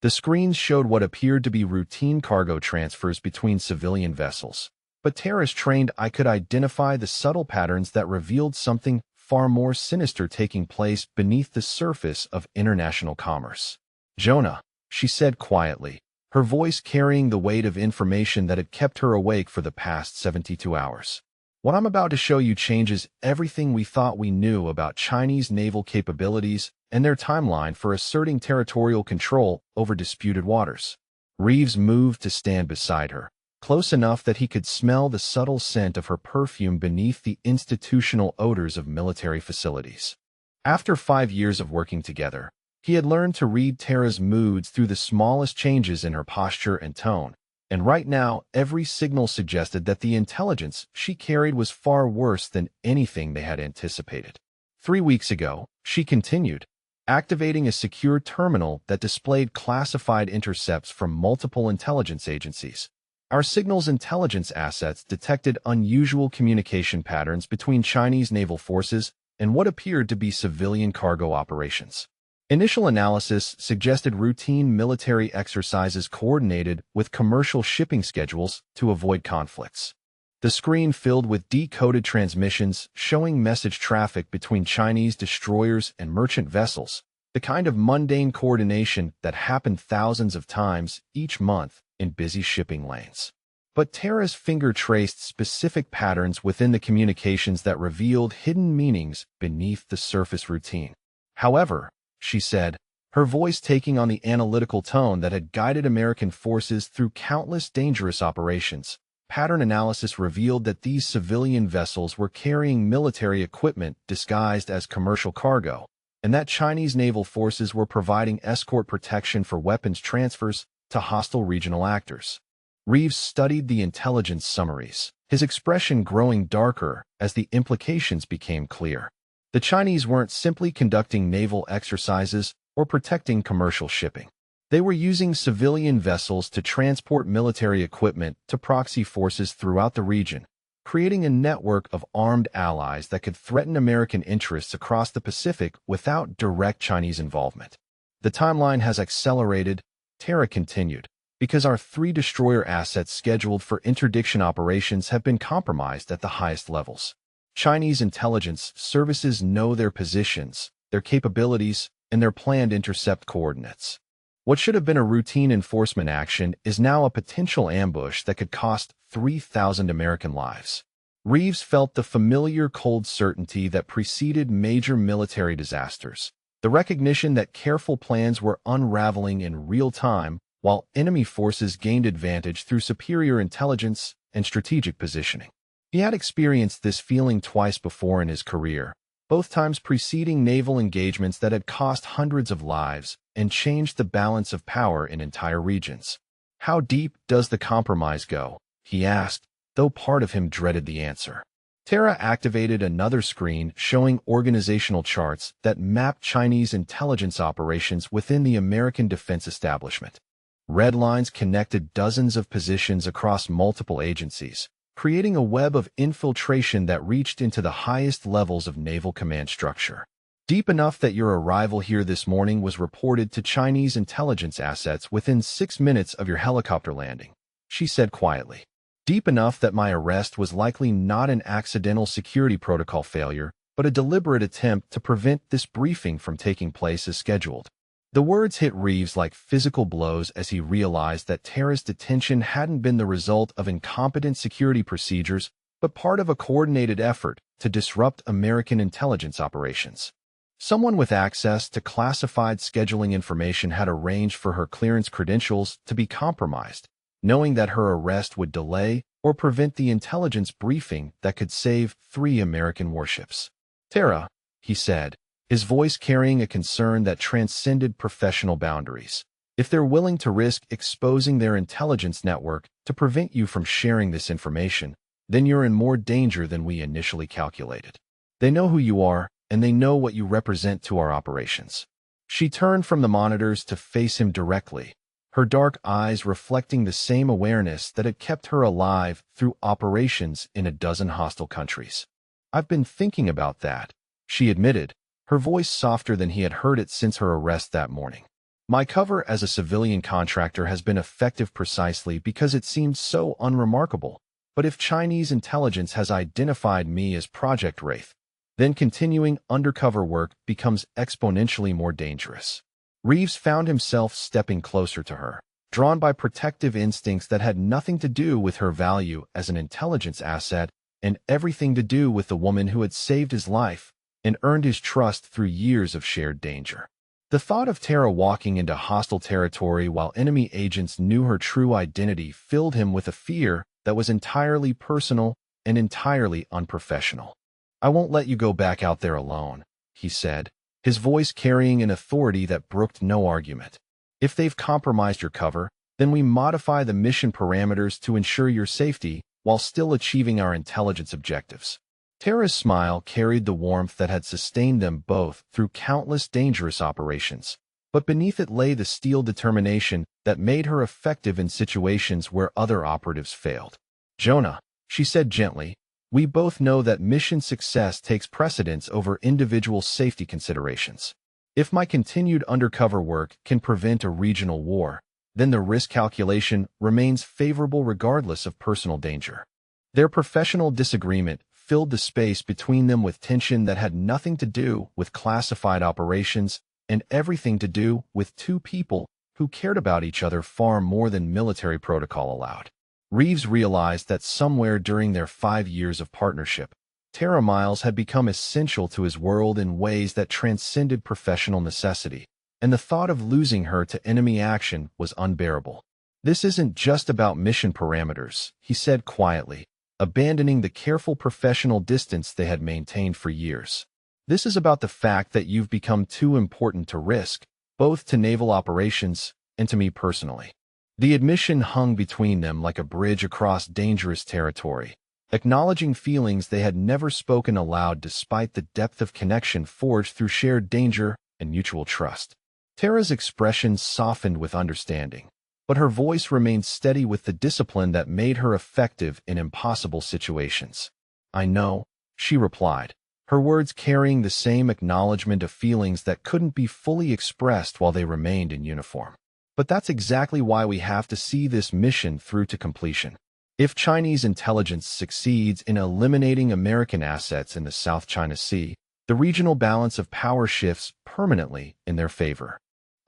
The screens showed what appeared to be routine cargo transfers between civilian vessels, but Tara's trained eye could identify the subtle patterns that revealed something far more sinister taking place beneath the surface of international commerce. "Jonah," she said quietly, her voice carrying the weight of information that had kept her awake for the past 72 hours. "What I'm about to show you changes everything we thought we knew about Chinese naval capabilities and their timeline for asserting territorial control over disputed waters." Reeves moved to stand beside her, close enough that he could smell the subtle scent of her perfume beneath the institutional odors of military facilities. After 5 years of working together, he had learned to read Tara's moods through the smallest changes in her posture and tone, and right now every signal suggested that the intelligence she carried was far worse than anything they had anticipated. 3 weeks ago, she continued, activating a secure terminal that displayed classified intercepts from multiple intelligence agencies. Our signals intelligence assets detected unusual communication patterns between Chinese naval forces and what appeared to be civilian cargo operations. Initial analysis suggested routine military exercises coordinated with commercial shipping schedules to avoid conflicts. The screen filled with decoded transmissions showing message traffic between Chinese destroyers and merchant vessels, the kind of mundane coordination that happened thousands of times each month in busy shipping lanes. But Tara's finger traced specific patterns within the communications that revealed hidden meanings beneath the surface routine. "However," she said, her voice taking on the analytical tone that had guided American forces through countless dangerous operations, pattern analysis revealed that these civilian vessels were carrying military equipment disguised as commercial cargo, and that Chinese naval forces were providing escort protection for weapons transfers to hostile regional actors. Reeves studied the intelligence summaries, his expression growing darker as the implications became clear. The Chinese weren't simply conducting naval exercises, or protecting commercial shipping. They were using civilian vessels to transport military equipment to proxy forces throughout the region, creating a network of armed allies that could threaten American interests across the Pacific without direct Chinese involvement. The timeline has accelerated, Tara continued, because our 3 destroyer assets scheduled for interdiction operations have been compromised at the highest levels. Chinese intelligence services know their positions, their capabilities, and their planned intercept coordinates. What should have been a routine enforcement action is now a potential ambush that could cost 3,000 American lives. Reeves felt the familiar cold certainty that preceded major military disasters, the recognition that careful plans were unraveling in real time while enemy forces gained advantage through superior intelligence and strategic positioning. He had experienced this feeling twice before in his career, both times preceding naval engagements that had cost hundreds of lives and changed the balance of power in entire regions. "How deep does the compromise go?" he asked, though part of him dreaded the answer. Tara activated another screen showing organizational charts that mapped Chinese intelligence operations within the American defense establishment. Red lines connected dozens of positions across multiple agencies, creating a web of infiltration that reached into the highest levels of naval command structure. Deep enough that your arrival here this morning was reported to Chinese intelligence assets within 6 minutes of your helicopter landing, she said quietly. Deep enough that my arrest was likely not an accidental security protocol failure, but a deliberate attempt to prevent this briefing from taking place as scheduled. The words hit Reeves like physical blows as he realized that Tara's detention hadn't been the result of incompetent security procedures, but part of a coordinated effort to disrupt American intelligence operations. Someone with access to classified scheduling information had arranged for her clearance credentials to be compromised, knowing that her arrest would delay or prevent the intelligence briefing that could save 3 American warships. "Tara," he said, his voice carrying a concern that transcended professional boundaries. "If they're willing to risk exposing their intelligence network to prevent you from sharing this information, then you're in more danger than we initially calculated. They know who you are, and they know what you represent to our operations." She turned from the monitors to face him directly, her dark eyes reflecting the same awareness that had kept her alive through operations in a dozen hostile countries. "I've been thinking about that," she admitted, her voice softer than he had heard it since her arrest that morning. "My cover as a civilian contractor has been effective precisely because it seemed so unremarkable. But if Chinese intelligence has identified me as Project Wraith, then continuing undercover work becomes exponentially more dangerous." Reeves found himself stepping closer to her, drawn by protective instincts that had nothing to do with her value as an intelligence asset and everything to do with the woman who had saved his life and earned his trust through years of shared danger. The thought of Tara walking into hostile territory while enemy agents knew her true identity filled him with a fear that was entirely personal and entirely unprofessional. "I won't let you go back out there alone," he said, his voice carrying an authority that brooked no argument. "If they've compromised your cover, then we modify the mission parameters to ensure your safety while still achieving our intelligence objectives." Tara's smile carried the warmth that had sustained them both through countless dangerous operations, but beneath it lay the steel determination that made her effective in situations where other operatives failed. "Jonah," she said gently, "we both know that mission success takes precedence over individual safety considerations. If my continued undercover work can prevent a regional war, then the risk calculation remains favorable regardless of personal danger." Their professional disagreement filled the space between them with tension that had nothing to do with classified operations and everything to do with 2 people who cared about each other far more than military protocol allowed. Reeves realized that somewhere during their 5 years of partnership, Tara Miles had become essential to his world in ways that transcended professional necessity, and the thought of losing her to enemy action was unbearable. "This isn't just about mission parameters," he said quietly, abandoning the careful professional distance they had maintained for years. "This is about the fact that you've become too important to risk, both to naval operations and to me personally." The admission hung between them like a bridge across dangerous territory, acknowledging feelings they had never spoken aloud despite the depth of connection forged through shared danger and mutual trust. Tara's expression softened with understanding, but her voice remained steady with the discipline that made her effective in impossible situations. "I know," she replied, her words carrying the same acknowledgement of feelings that couldn't be fully expressed while they remained in uniform. "But that's exactly why we have to see this mission through to completion. If Chinese intelligence succeeds in eliminating American assets in the South China Sea, the regional balance of power shifts permanently in their favor."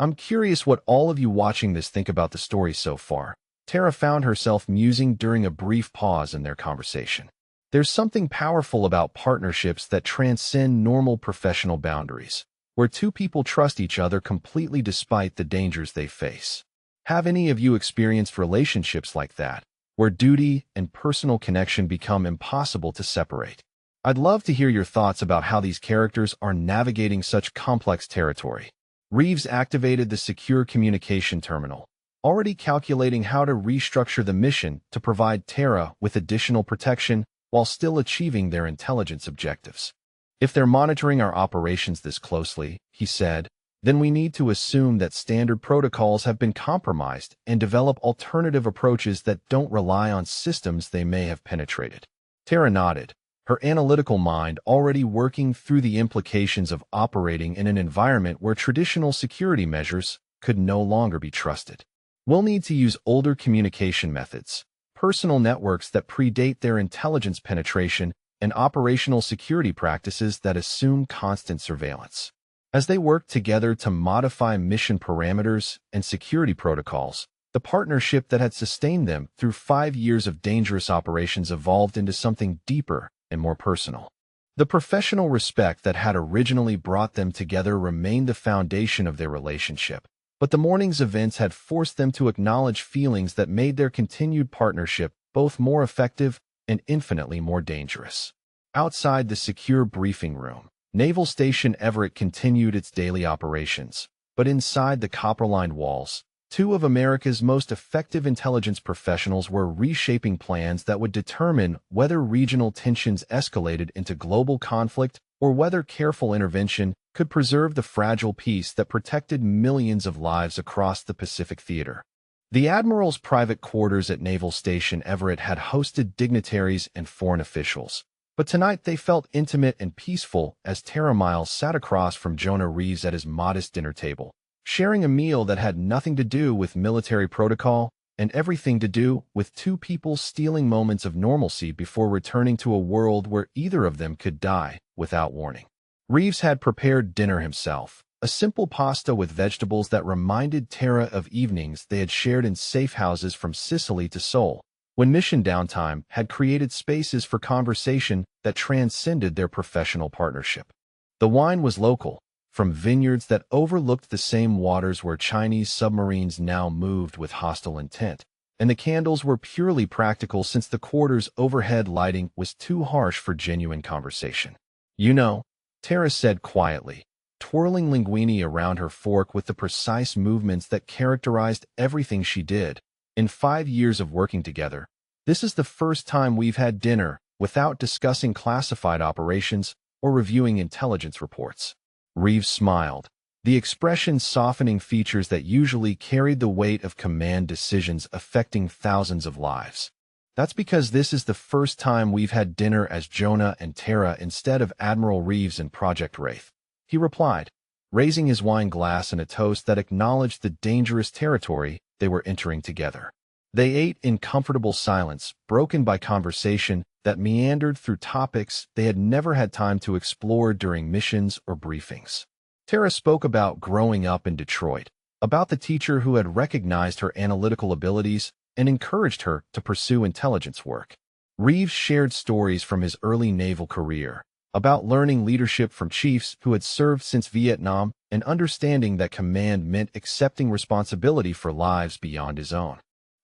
"I'm curious what all of you watching this think about the story so far," Tara found herself musing during a brief pause in their conversation. "There's something powerful about partnerships that transcend normal professional boundaries, where two people trust each other completely despite the dangers they face. Have any of you experienced relationships like that, where duty and personal connection become impossible to separate? I'd love to hear your thoughts about how these characters are navigating such complex territory." Reeves activated the secure communication terminal, already calculating how to restructure the mission to provide Tara with additional protection while still achieving their intelligence objectives. "If they're monitoring our operations this closely," he said, "then we need to assume that standard protocols have been compromised and develop alternative approaches that don't rely on systems they may have penetrated." Tara nodded, her analytical mind already working through the implications of operating in an environment where traditional security measures could no longer be trusted. "We'll need to use older communication methods, personal networks that predate their intelligence penetration, and operational security practices that assume constant surveillance." As they worked together to modify mission parameters and security protocols, the partnership that had sustained them through 5 years of dangerous operations evolved into something deeper and more personal. The professional respect that had originally brought them together remained the foundation of their relationship, but the morning's events had forced them to acknowledge feelings that made their continued partnership both more effective and infinitely more dangerous. Outside the secure briefing room, Naval Station Everett continued its daily operations, but inside the copper-lined walls, two of America's most effective intelligence professionals were reshaping plans that would determine whether regional tensions escalated into global conflict or whether careful intervention could preserve the fragile peace that protected millions of lives across the Pacific theater. The Admiral's private quarters at Naval Station Everett had hosted dignitaries and foreign officials, but tonight they felt intimate and peaceful as Tara Miles sat across from Jonah Reeves at his modest dinner table, sharing a meal that had nothing to do with military protocol and everything to do with two people stealing moments of normalcy before returning to a world where either of them could die without warning. Reeves had prepared dinner himself, a simple pasta with vegetables that reminded Tara of evenings they had shared in safe houses from Sicily to Seoul, when mission downtime had created spaces for conversation that transcended their professional partnership. The wine was local, from vineyards that overlooked the same waters where Chinese submarines now moved with hostile intent, and the candles were purely practical since the quarter's overhead lighting was too harsh for genuine conversation. "You know," Tara said quietly, twirling linguine around her fork with the precise movements that characterized everything she did, "in 5 years of working together, this is the first time we've had dinner without discussing classified operations or reviewing intelligence reports." Reeves smiled, the expression softening features that usually carried the weight of command decisions affecting thousands of lives. "That's because this is the first time we've had dinner as Jonah and Tara instead of Admiral Reeves and Project Wraith," he replied, raising his wine glass in a toast that acknowledged the dangerous territory they were entering together. They ate in comfortable silence, broken by conversation that meandered through topics they had never had time to explore during missions or briefings. Tara spoke about growing up in Detroit, about the teacher who had recognized her analytical abilities and encouraged her to pursue intelligence work. Reeves shared stories from his early naval career, about learning leadership from chiefs who had served since Vietnam and understanding that command meant accepting responsibility for lives beyond his own.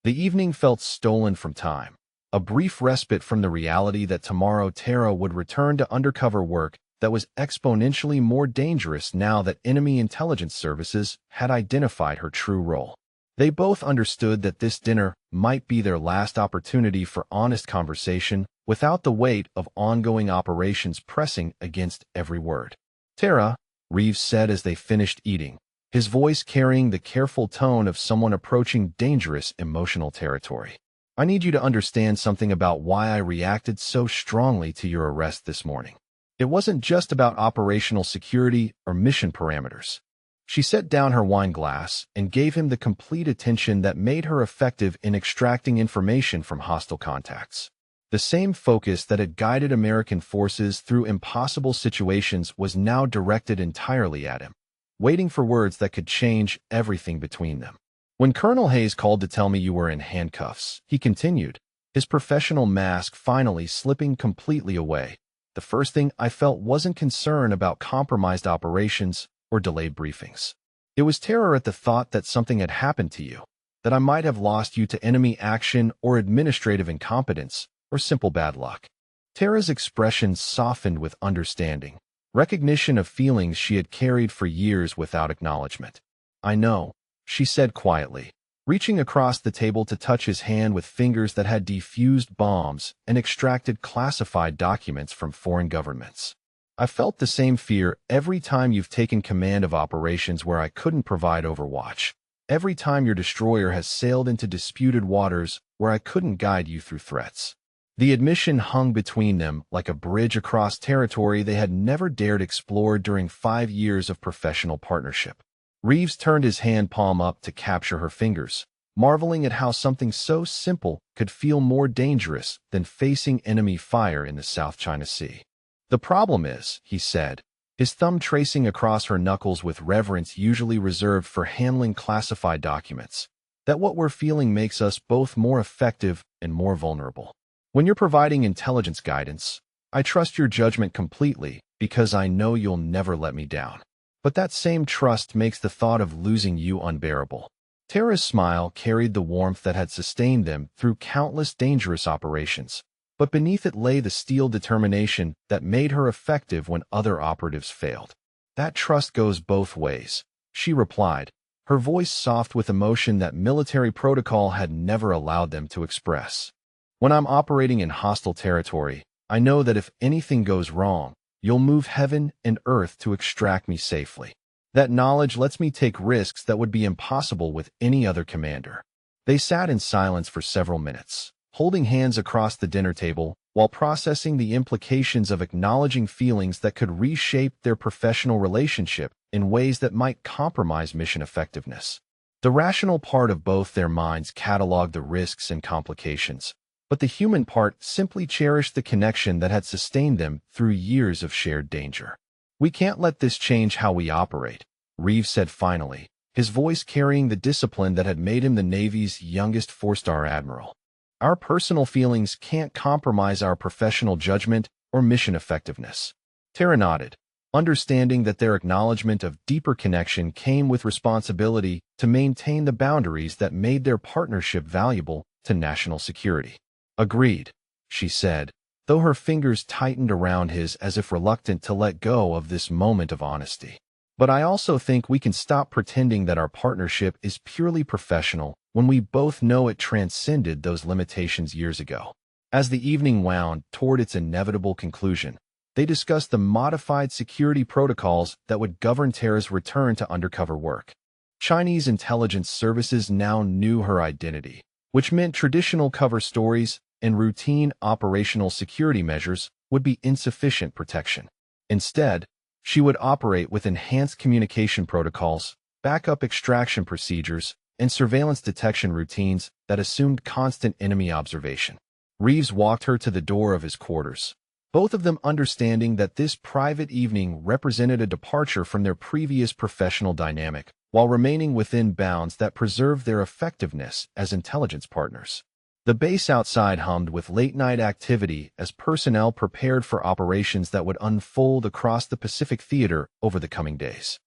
The evening felt stolen from time, a brief respite from the reality that tomorrow Tara would return to undercover work that was exponentially more dangerous now that enemy intelligence services had identified her true role. They both understood that this dinner might be their last opportunity for honest conversation without the weight of ongoing operations pressing against every word. "Tara," Reeves said as they finished eating, his voice carrying the careful tone of someone approaching dangerous emotional territory. I need you to understand something about why I reacted so strongly to your arrest this morning. It wasn't just about operational security or mission parameters. She set down her wine glass and gave him the complete attention that made her effective in extracting information from hostile contacts. The same focus that had guided American forces through impossible situations was now directed entirely at him, waiting for words that could change everything between them. When Colonel Hayes called to tell me you were in handcuffs, he continued, his professional mask finally slipping completely away, the first thing I felt wasn't concern about compromised operations or delayed briefings. It was terror at the thought that something had happened to you, that I might have lost you to enemy action or administrative incompetence or simple bad luck. Tara's expression softened with understanding, recognition of feelings she had carried for years without acknowledgement. I know, she said quietly, reaching across the table to touch his hand with fingers that had defused bombs and extracted classified documents from foreign governments. I felt the same fear every time you've taken command of operations where I couldn't provide overwatch, every time your destroyer has sailed into disputed waters where I couldn't guide you through threats. The admission hung between them like a bridge across territory they had never dared explore during 5 years of professional partnership. Reeves turned his hand palm up to capture her fingers, marveling at how something so simple could feel more dangerous than facing enemy fire in the South China Sea. The problem is, he said, his thumb tracing across her knuckles with reverence usually reserved for handling classified documents, that what we're feeling makes us both more effective and more vulnerable. When you're providing intelligence guidance, I trust your judgment completely because I know you'll never let me down. But that same trust makes the thought of losing you unbearable. Tara's smile carried the warmth that had sustained them through countless dangerous operations, but beneath it lay the steel determination that made her effective when other operatives failed. That trust goes both ways, she replied, her voice soft with emotion that military protocol had never allowed them to express. When I'm operating in hostile territory, I know that if anything goes wrong, you'll move heaven and earth to extract me safely. That knowledge lets me take risks that would be impossible with any other commander. They sat in silence for several minutes, holding hands across the dinner table while processing the implications of acknowledging feelings that could reshape their professional relationship in ways that might compromise mission effectiveness. The rational part of both their minds cataloged the risks and complications, but the human part simply cherished the connection that had sustained them through years of shared danger. We can't let this change how we operate, Reeves said finally, his voice carrying the discipline that had made him the Navy's youngest 4-star admiral. Our personal feelings can't compromise our professional judgment or mission effectiveness. Tara nodded, understanding that their acknowledgement of deeper connection came with responsibility to maintain the boundaries that made their partnership valuable to national security. Agreed, she said, though her fingers tightened around his as if reluctant to let go of this moment of honesty. But I also think we can stop pretending that our partnership is purely professional when we both know it transcended those limitations years ago. As the evening wound toward its inevitable conclusion, they discussed the modified security protocols that would govern Tara's return to undercover work. Chinese intelligence services now knew her identity, which meant traditional cover stories and routine operational security measures would be insufficient protection. Instead, she would operate with enhanced communication protocols, backup extraction procedures, and surveillance detection routines that assumed constant enemy observation. Reeves walked her to the door of his quarters, both of them understanding that this private evening represented a departure from their previous professional dynamic, while remaining within bounds that preserved their effectiveness as intelligence partners. The base outside hummed with late-night activity as personnel prepared for operations that would unfold across the Pacific Theater over the coming days.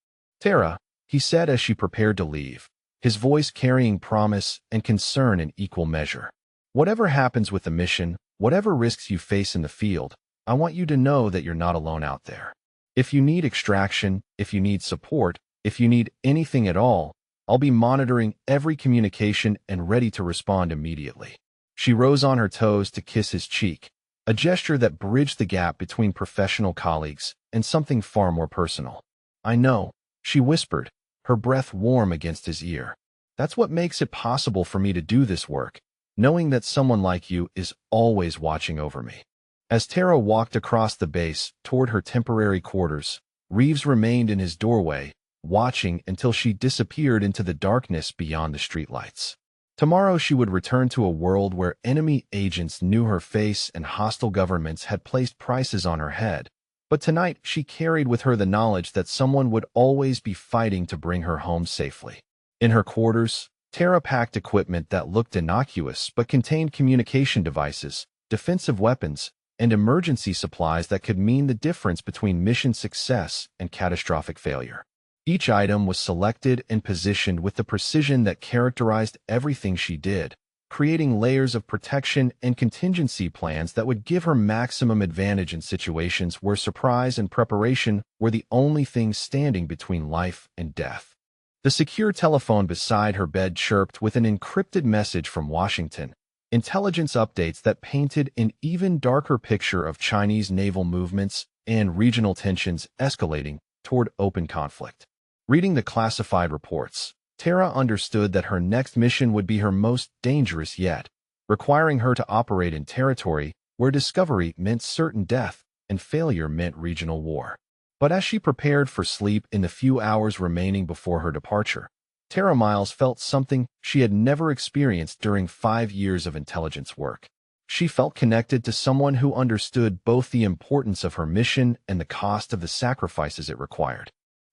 Tara, he said as she prepared to leave, his voice carrying promise and concern in equal measure. Whatever happens with the mission, whatever risks you face in the field, I want you to know that you're not alone out there. If you need extraction, if you need support, if you need anything at all, I'll be monitoring every communication and ready to respond immediately. She rose on her toes to kiss his cheek, a gesture that bridged the gap between professional colleagues and something far more personal. I know, she whispered, her breath warm against his ear. "That's what makes it possible for me to do this work, knowing that someone like you is always watching over me." As Tara walked across the base toward her temporary quarters, Reeves remained in his doorway, watching until she disappeared into the darkness beyond the streetlights. Tomorrow she would return to a world where enemy agents knew her face and hostile governments had placed prices on her head. But tonight she carried with her the knowledge that someone would always be fighting to bring her home safely. In her quarters, Tara packed equipment that looked innocuous but contained communication devices, defensive weapons, and emergency supplies that could mean the difference between mission success and catastrophic failure. Each item was selected and positioned with the precision that characterized everything she did, creating layers of protection and contingency plans that would give her maximum advantage in situations where surprise and preparation were the only things standing between life and death. The secure telephone beside her bed chirped with an encrypted message from Washington, intelligence updates that painted an even darker picture of Chinese naval movements and regional tensions escalating toward open conflict. Reading the classified reports, Tara understood that her next mission would be her most dangerous yet, requiring her to operate in territory where discovery meant certain death and failure meant regional war. But as she prepared for sleep in the few hours remaining before her departure, Tara Miles felt something she had never experienced during 5 years of intelligence work. She felt connected to someone who understood both the importance of her mission and the cost of the sacrifices it required.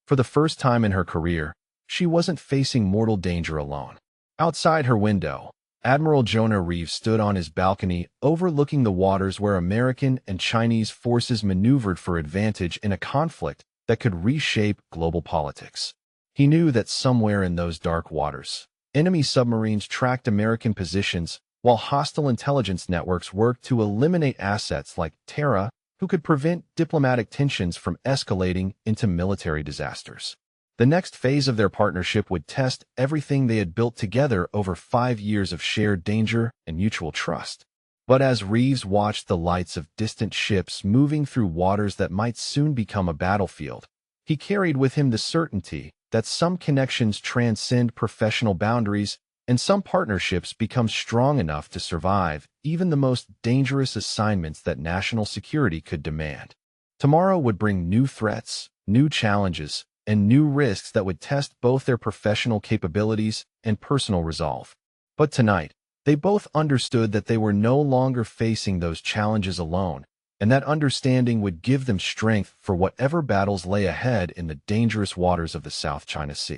For the first time in her career, she wasn't facing mortal danger alone. Outside her window, Admiral Jonah Reeves stood on his balcony overlooking the waters where American and Chinese forces maneuvered for advantage in a conflict that could reshape global politics. He knew that somewhere in those dark waters, enemy submarines tracked American positions while hostile intelligence networks worked to eliminate assets like Tara, who could prevent diplomatic tensions from escalating into military disasters. The next phase of their partnership would test everything they had built together over 5 years of shared danger and mutual trust. But as Reeves watched the lights of distant ships moving through waters that might soon become a battlefield, he carried with him the certainty that some connections transcend professional boundaries and some partnerships become strong enough to survive even the most dangerous assignments that national security could demand. Tomorrow would bring new threats, new challenges, and new risks that would test both their professional capabilities and personal resolve. But tonight, they both understood that they were no longer facing those challenges alone, and that understanding would give them strength for whatever battles lay ahead in the dangerous waters of the South China Sea.